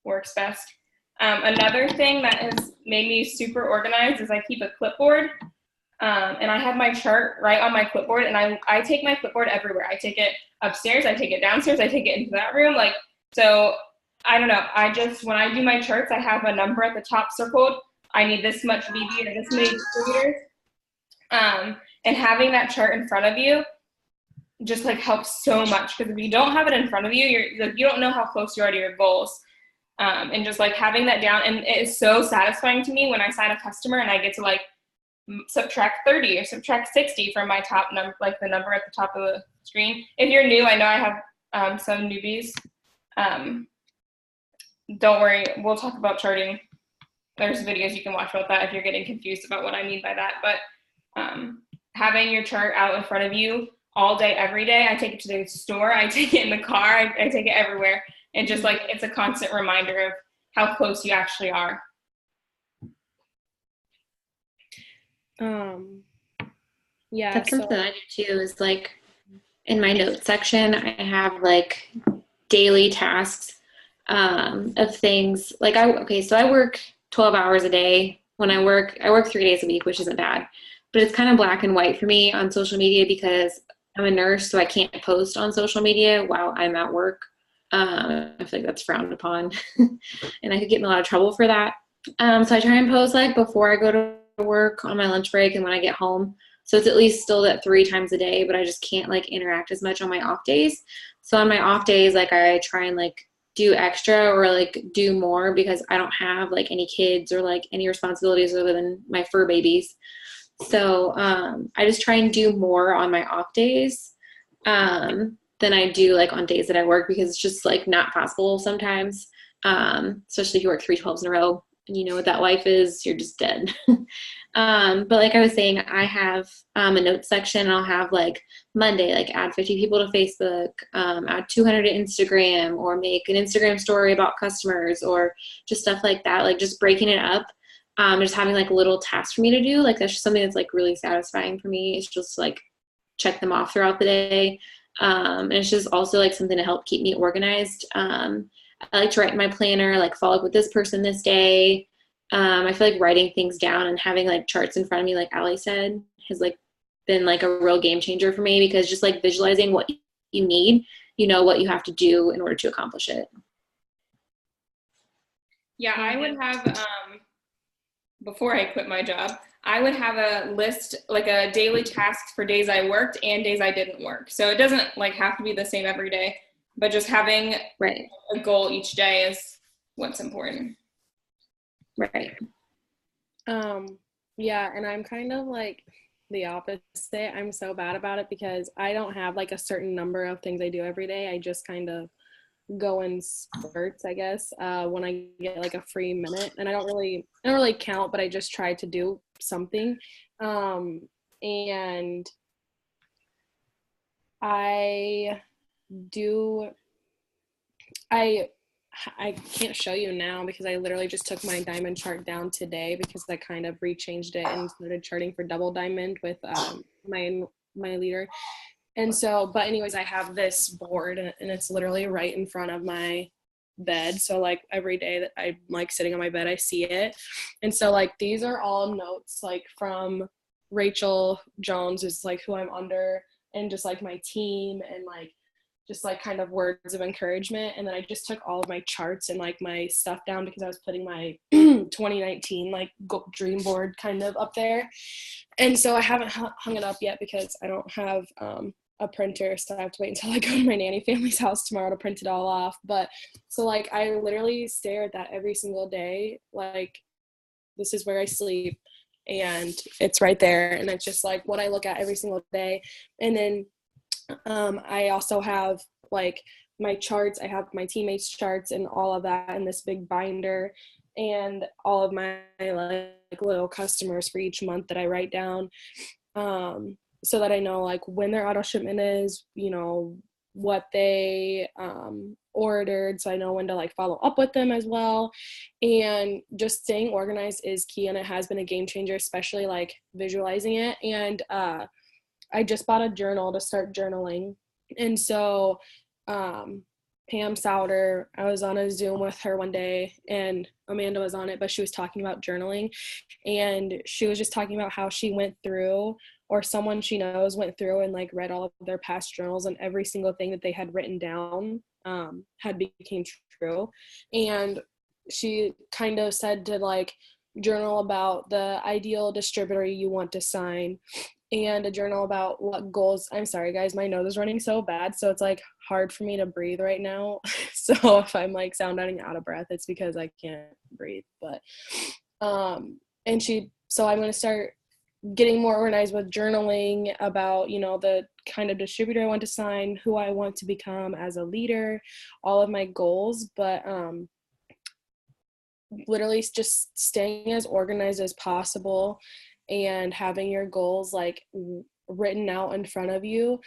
works best. Another thing that has made me super organized is I keep a clipboard, and I have my chart right on my clipboard, and I take my clipboard everywhere. I take it upstairs, I take it downstairs, I take it into that room. Like, so I don't know. When I do my charts, I have a number at the top circled. I need this much VB or this many distributors. And having that chart in front of you just like helps so much, because if you don't have it in front of you, you don't know how close you are to your goals. And just like having that down, and it is so satisfying to me when I sign a customer and I get to like subtract 30 or subtract 60 from my top number, like the number at the top of the screen. If you're new, I know I have some newbies. Don't worry, we'll talk about charting. There's videos you can watch about that if you're getting confused about what I mean by that. But having your chart out in front of you all day, every day. I take it to the store, I take it in the car, I take it everywhere. And just like, it's a constant reminder of how close you actually are. Yeah, that's something I do too, is like in my notes section, I have like daily tasks of things. Like so I work 12 hours a day. When I work 3 days a week, which isn't bad, but it's kind of black and white for me on social media because I'm a nurse, so I can't post on social media while I'm at work. I feel like that's frowned upon and I could get in a lot of trouble for that. So I try and post like before I go to work, on my lunch break, and when I get home. So it's at least still that 3 times a day, but I just can't like interact as much on my off days. So on my off days, like I try and like do extra or like do more, because I don't have like any kids or like any responsibilities other than my fur babies. So I just try and do more on my off days than I do like on days that I work, because it's just like not possible sometimes, especially if you work 3 12s in a row and you know what that life is, you're just dead. But like I was saying, I have a notes section, and I'll have like Monday, like add 50 people to Facebook, add 200 to Instagram, or make an Instagram story about customers, or just stuff like that, like just breaking it up. Just having like little tasks for me to do. Like that's just something that's like really satisfying for me. It's just like check them off throughout the day. And it's just also like something to help keep me organized. I like to write in my planner, like follow up with this person this day. I feel like writing things down and having like charts in front of me, like Allie said, has like been like a real game changer for me, because just like visualizing what you need, you know what you have to do in order to accomplish it. Yeah, I would have, before I quit my job, I would have a list, like a daily tasks for days I worked and days I didn't work. So it doesn't like have to be the same every day, but just having Right. a goal each day is what's important. Right. Yeah, and I'm kind of like the opposite. I'm so bad about it because I don't have like a certain number of things I do every day. I just kind of go in spurts, I guess, when I get like a free minute. And I don't really count, but I just try to do something. And I do I can't show you now because I literally just took my diamond chart down today because I kind of rechanged it and started charting for double diamond with my leader. And so, but anyways, I have this board and it's literally right in front of my bed. So like every day that I'm like sitting on my bed, I see it. And so like these are all notes like from Rachel Jones, is like who I'm under, and just like my team, and like just like kind of words of encouragement. And then I just took all of my charts and like my stuff down because I was putting my 2019 like dream board kind of up there. And so I haven't hung it up yet because I don't have a printer, so I have to wait until I go to my nanny family's house tomorrow to print it all off. But so like I literally stare at that every single day, like this is where I sleep and it's right there, and it's just like what I look at every single day. And then I also have like my charts. I have my teammates' charts and all of that in this big binder, and all of my like little customers for each month that I write down, so that I know like when their auto shipment is, you know, what they ordered, so I know when to like follow up with them as well. And just staying organized is key, and it has been a game changer, especially like visualizing it. And I just bought a journal to start journaling. And so Pam Souter, I was on a Zoom with her one day, and Amanda was on it, but she was talking about journaling. And she was just talking about how she went through, or someone she knows went through and like read all of their past journals, and every single thing that they had written down had became true. And she kind of said to like journal about the ideal distributor you want to sign, and a journal about what goals. I'm sorry guys, my nose is running so bad, so it's like hard for me to breathe right now. So if I'm like sounding out of breath, it's because I can't breathe. But and so I'm going to start getting more organized with journaling about, you know, the kind of distributor I want to sign, who I want to become as a leader, all of my goals. But literally just staying as organized as possible and having your goals like written out in front of you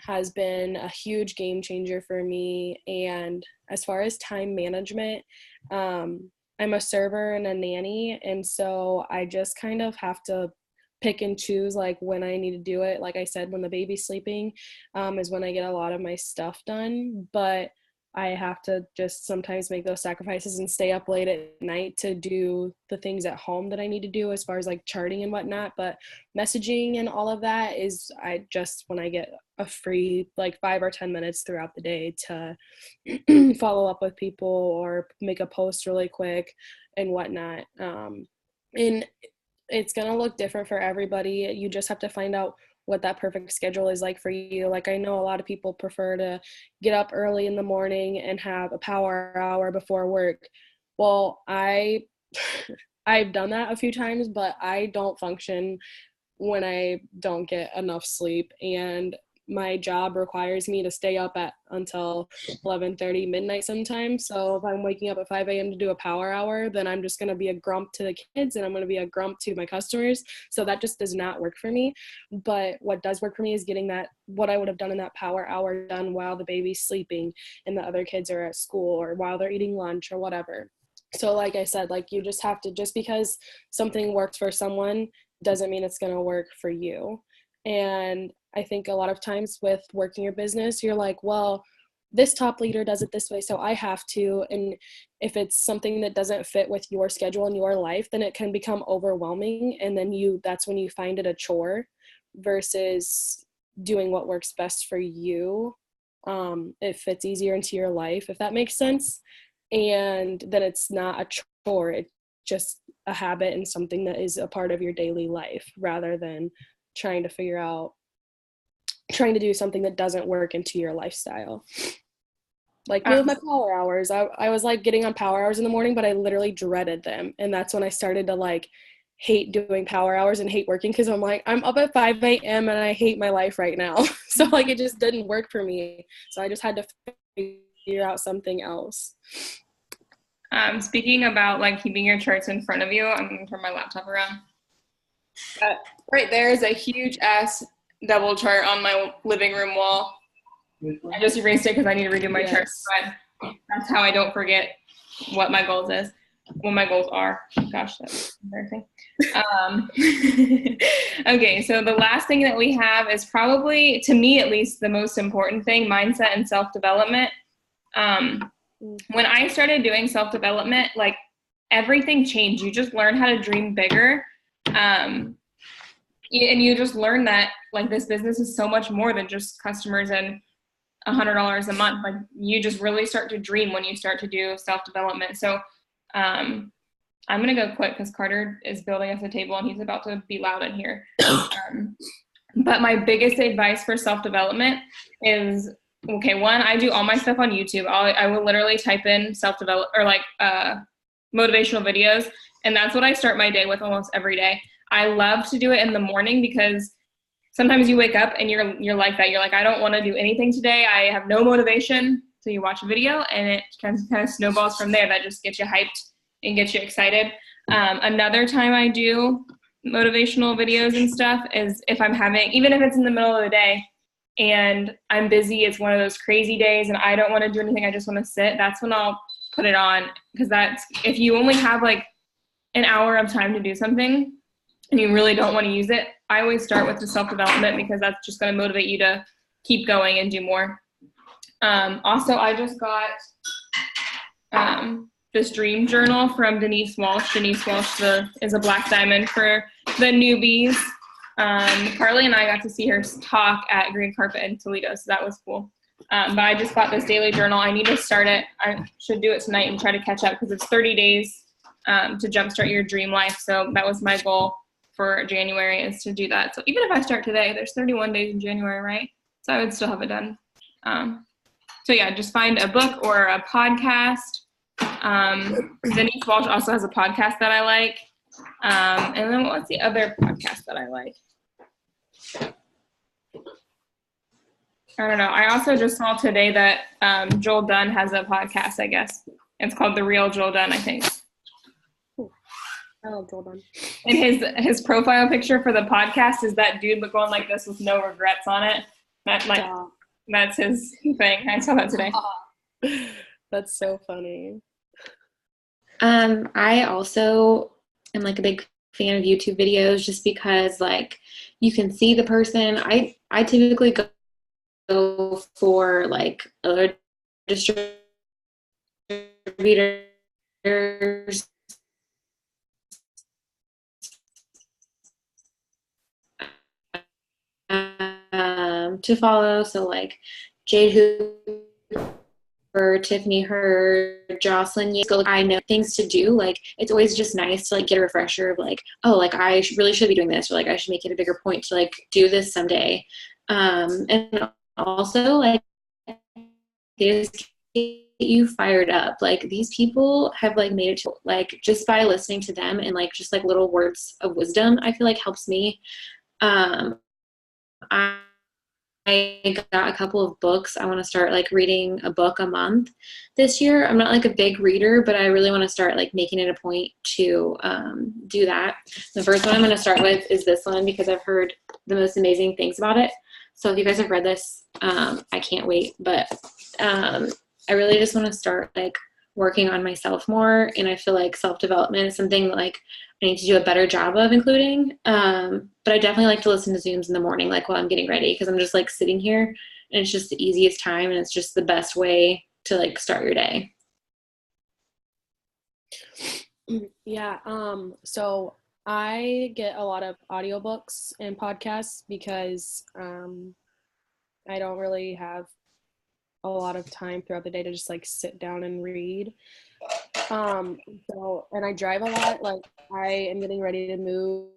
has been a huge game changer for me. And as far as time management, I'm a server and a nanny, and so I just kind of have to pick and choose like when I need to do it. Like I said, when the baby's sleeping is when I get a lot of my stuff done, but I have to just sometimes make those sacrifices and stay up late at night to do the things at home that I need to do as far as like charting and whatnot. But messaging and all of that is I just, when I get a free like 5 or 10 minutes throughout the day to follow up with people or make a post really quick and whatnot. And it's going to look different for everybody. You just have to find out what that perfect schedule is like for you. Like I know a lot of people prefer to get up early in the morning and have a power hour before work. Well, I've done that a few times, but I don't function when I don't get enough sleep, and my job requires me to stay up until 11:30 midnight sometimes. So if I'm waking up at 5 a.m. to do a power hour, then I'm just going to be a grump to the kids, and I'm going to be a grump to my customers. So that just does not work for me. But what does work for me is getting that, what I would have done in that power hour, done while the baby's sleeping and the other kids are at school or while they're eating lunch or whatever. So like I said, like you just have to, just because something works for someone doesn't mean it's going to work for you. And I think a lot of times with working your business, you're like, well, this top leader does it this way, so I have to. And if it's something that doesn't fit with your schedule and your life, then it can become overwhelming. And then that's when you find it a chore versus doing what works best for you. It fits easier into your life, if that makes sense. and then it's not a chore. It's just a habit and something that is a part of your daily life, rather than trying to do something that doesn't work into your lifestyle. Like me with my power hours, I was like getting on power hours in the morning, but I literally dreaded them. And that's when I started to like hate doing power hours and hate working, because I'm like, I'm up at 5 a.m. and I hate my life right now. So like it just didn't work for me. So I just had to figure out something else. Speaking about like keeping your charts in front of you, I'm going to turn my laptop around. Right there is a huge ass double chart on my living room wall. I just erased it because I need to redo my charts, but that's how I don't forget what my goals are. Gosh, that's embarrassing. Okay, so the last thing that we have is probably, to me at least, the most important thing: mindset and self-development. When I started doing self-development, like everything changed. You just learn how to dream bigger. And you just learn that like this business is so much more than just customers and $100 a month. Like you just really start to dream when you start to do self-development. So I'm going to go quick because Carter is building us a table and he's about to be loud in here. But my biggest advice for self-development is, okay, one, I do all my stuff on YouTube. I will literally type in self-develop or like motivational videos. And that's what I start my day with almost every day. I love to do it in the morning because sometimes you wake up and you're like that. You're like, I don't want to do anything today. I have no motivation. So you watch a video and it kind of snowballs from there. That just gets you hyped and gets you excited. Another time I do motivational videos and stuff is if I'm having, even if it's in the middle of the day and I'm busy, it's one of those crazy days and I don't want to do anything, I just want to sit, that's when I'll put it on. Because that's, if you only have like an hour of time to do something and you really don't want to use it, I always start with the self-development because that's just going to motivate you to keep going and do more. Also, I just got this dream journal from Denise Walsh. Denise Walsh is a black diamond for the newbies. Carly and I got to see her talk at Green Carpet in Toledo, so that was cool. But I just got this daily journal. I need to start it. I should do it tonight and try to catch up because it's 30 days to jumpstart your dream life. So that was my goal for January, is to do that. So even if I start today, there's 31 days in January, right? So I would still have it done. So yeah, just find a book or a podcast. Denise Walsh also has a podcast that I like. And then what's the other podcast that I like? I don't know. I also just saw today that Joel Dunn has a podcast, I guess. It's called The Real Joel Dunn, I think. I love Joel Dunn. And his profile picture for the podcast is that dude going like this with no regrets on it. That's his thing. I saw that today. That's so funny. I also am like a big fan of YouTube videos just because like you can see the person. I typically go for like other distributors to follow. So like Jade Hooper, Tiffany Hurd, Jocelyn. I know things to do. Like it's always just nice to like get a refresher of like, oh, like I really should be doing this, or like I should make it a bigger point to like do this someday. And also like they just get you fired up. Like these people have like made it to, like just by listening to them and like just like little words of wisdom, I feel like helps me. I got a couple of books. I want to start like reading a book a month this year. I'm not like a big reader, but I really want to start like making it a point to do that. The first one I'm going to start with is this one because I've heard the most amazing things about it. So if you guys have read this, I can't wait. But I really just want to start like working on myself more. And I feel like self-development is something that like I need to do a better job of including. But I definitely like to listen to Zooms in the morning, like while I'm getting ready, because I'm just like sitting here and it's just the easiest time and it's just the best way to like start your day. Yeah. So I get a lot of audiobooks and podcasts because I don't really have a lot of time throughout the day to just like sit down and read. And I drive a lot. Like I am getting ready to move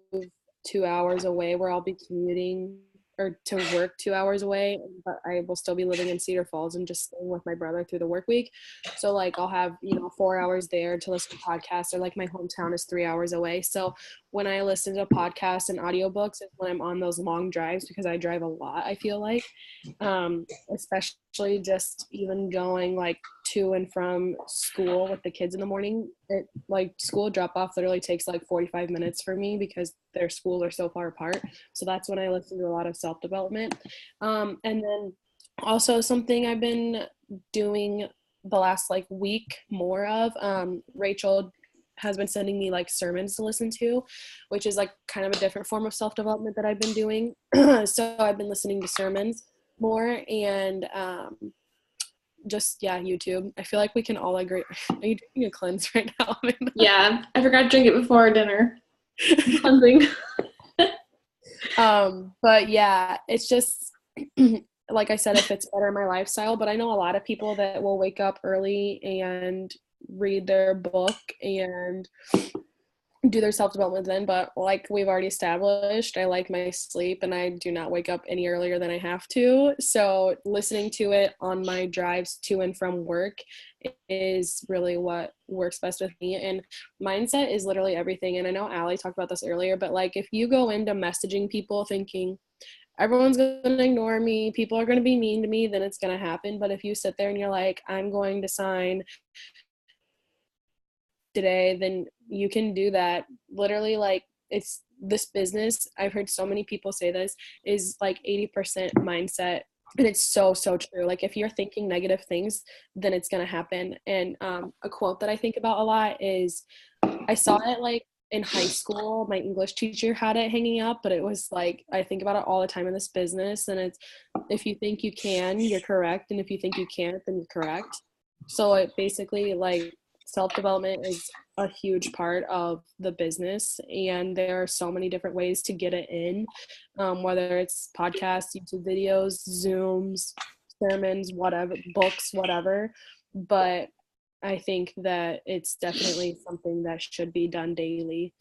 2 hours away where I'll be commuting or to work 2 hours away, but I will still be living in Cedar Falls and just staying with my brother through the work week. So like I'll have, 4 hours there to listen to podcasts, or like my hometown is 3 hours away. So when I listen to podcasts and audiobooks is when I'm on those long drives, because I drive a lot, I feel like, especially just even going like to and from school with the kids in the morning. Like school drop off literally takes like 45 minutes for me because their schools are so far apart. So that's when I listen to a lot of self-development. And then also something I've been doing the last like week more of, Rachel has been sending me like sermons to listen to, which is like kind of a different form of self-development that I've been doing. So I've been listening to sermons more, and just YouTube. I feel like we can all agree. Are you doing a cleanse right now? Yeah, I forgot to drink it before dinner. Cleansing. But yeah, it's just like I said, it fits better in my lifestyle. But I know a lot of people that will wake up early and read their book and do their self-development then, but like we've already established, I like my sleep and I do not wake up any earlier than I have to. So listening to it on my drives to and from work is really what works best with me. And mindset is literally everything. And I know Allie talked about this earlier, but like if you go into messaging people thinking everyone's going to ignore me, people are going to be mean to me, then it's going to happen. But if you sit there and you're like, I'm going to sign today, then you can do that. Literally, like, it's this business, I've heard so many people say this, is like 80% mindset, and it's so true. Like if you're thinking negative things, then it's gonna happen. And a quote that I think about a lot is, I saw it like in high school, my English teacher had it hanging up, but it was like, I think about it all the time in this business, and it's, if you think you can, you're correct, and if you think you can't, then you're correct. So it basically, like, self-development is a huge part of the business, and there are so many different ways to get it in, whether it's podcasts, YouTube videos, Zooms, sermons, whatever, books, whatever. But I think that it's definitely something that should be done daily,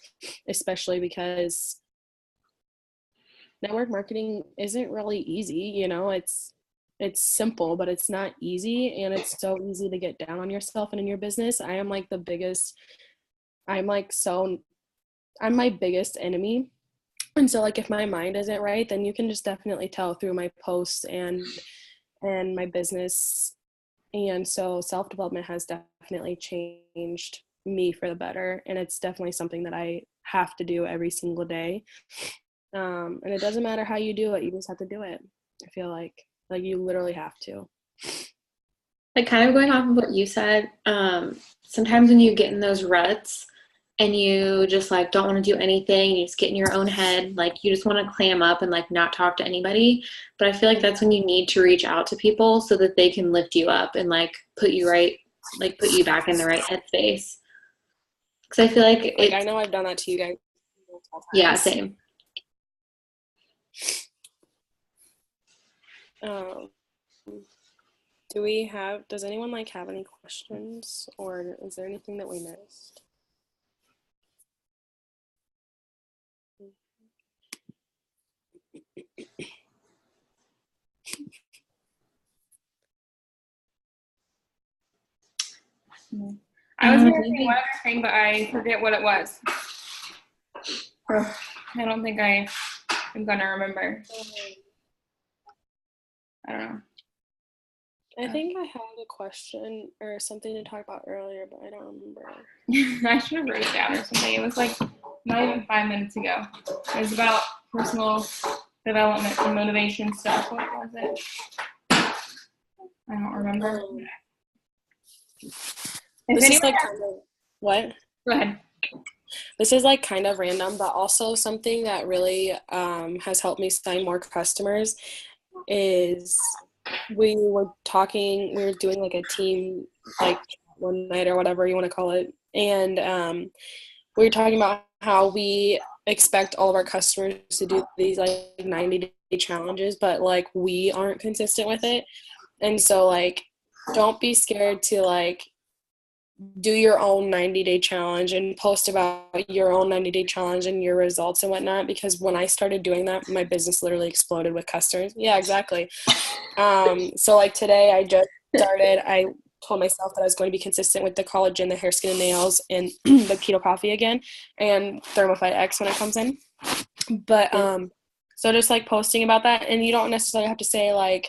especially because network marketing isn't really easy. It's simple, but it's not easy, and it's so easy to get down on yourself and in your business. I'm my biggest enemy. And so like if my mind isn't right, then you can just definitely tell through my posts and my business. And so self-development has definitely changed me for the better, and it's definitely something that I have to do every single day. And it doesn't matter how you do it, you just have to do it. I feel like you literally have to. Like kind of going off of what you said, sometimes when you get in those ruts and you just like don't want to do anything, you just get in your own head, like you just want to clam up and like not talk to anybody. But I feel like that's when you need to reach out to people so that they can lift you up and like put you back in the right headspace. Because I feel like I know I've done that to you guys. Yeah, same. Does anyone like have any questions, or is there anything that we missed? I was going to say one other thing, but I forget what it was. I don't think I'm going to remember. I don't know. I think I had a question or something to talk about earlier, but I don't remember. I should have wrote it down or something. It was like not even 5 minutes ago. It was about personal development and motivation stuff. What was it? I don't remember. This is like kind of, what? Go ahead. This is like kind of random, but also something that really has helped me sign more customers is we were doing like a team, like one night or whatever you want to call it. And we were talking about how we expect all of our customers to do these like 90-day challenges, but like we aren't consistent with it. And so, like, don't be scared to, like, do your own 90-day challenge and post about your own 90-day challenge and your results and whatnot, because when I started doing that, my business literally exploded with customers. Yeah, exactly. So, like, today I just started, I told myself that I was going to be consistent with the collagen, the hair, skin, and nails, and the keto coffee again, and Thermophyte X when it comes in. But so just like posting about that, and you don't necessarily have to say like,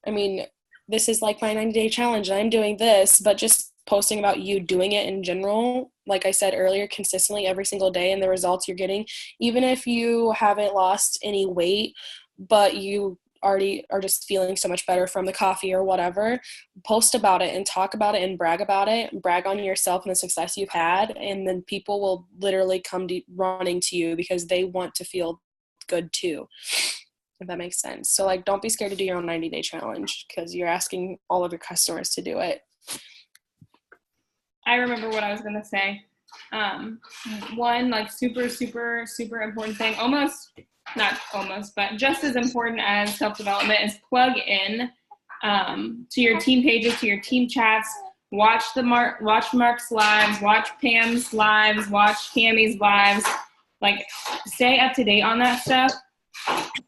I mean, this is like my 90-day challenge and I'm doing this, but just posting about you doing it in general, like I said earlier, consistently every single day, and the results you're getting, even if you haven't lost any weight, but you already are just feeling so much better from the coffee or whatever, post about it and talk about it and brag on yourself and the success you've had, and then people will literally come running to you because they want to feel good too, if that makes sense. So like, don't be scared to do your own 90-day challenge because you're asking all of your customers to do it. I remember what I was going to say. One, like, super, super, super important thing, not almost, but just as important as self-development is plug in to your team pages, to your team chats, watch Mark's lives, watch Pam's lives, watch Cammy's lives, like, stay up to date on that stuff.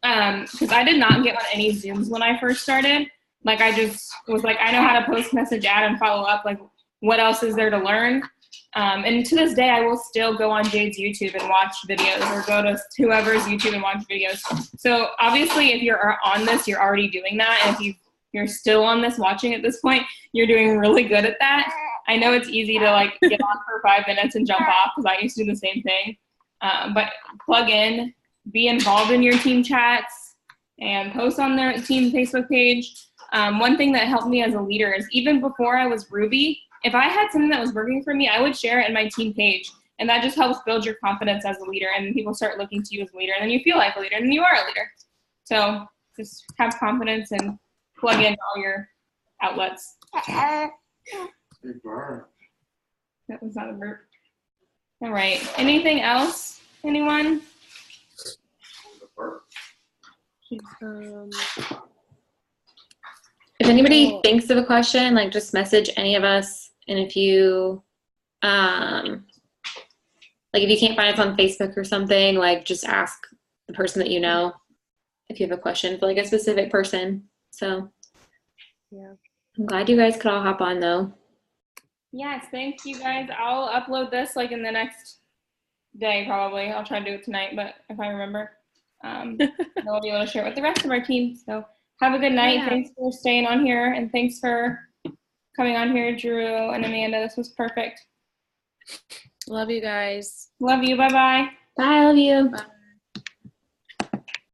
Because I did not get on any Zooms when I first started. Like, I just was like, I know how to post, message, add, and follow up. Like, what else is there to learn? And to this day, I will still go on Jade's YouTube and watch videos, or go to whoever's YouTube and watch videos. So obviously, if you're on this, you're already doing that. And if you're still on this watching at this point, you're doing really good at that. I know it's easy to like get on for 5 minutes and jump off, because I used to do the same thing. But plug in, be involved in your team chats, and post on their team Facebook page. One thing that helped me as a leader is, even before I was Ruby, if I had something that was working for me, I would share it in my team page. And that just helps build your confidence as a leader. And then people start looking to you as a leader. And then you feel like a leader. And then you are a leader. So just have confidence and plug in all your outlets. That was not a burp. All right. Anything else? Anyone? If anybody thinks of a question, like, just message any of us. And if you, like, if you can't find us on Facebook or something, like, just ask the person that you know if you have a question for like a specific person. So yeah, I'm glad you guys could all hop on though. Yes, thank you guys. I'll upload this like in the next day probably. I'll try to do it tonight, but if I remember, I'll be able to share it with the rest of our team. So have a good night. Yeah. Thanks for staying on here, and thanks for coming on here, Drew and Amanda. This was perfect. Love you guys. Love you. Bye-bye. Bye, I love you. Bye.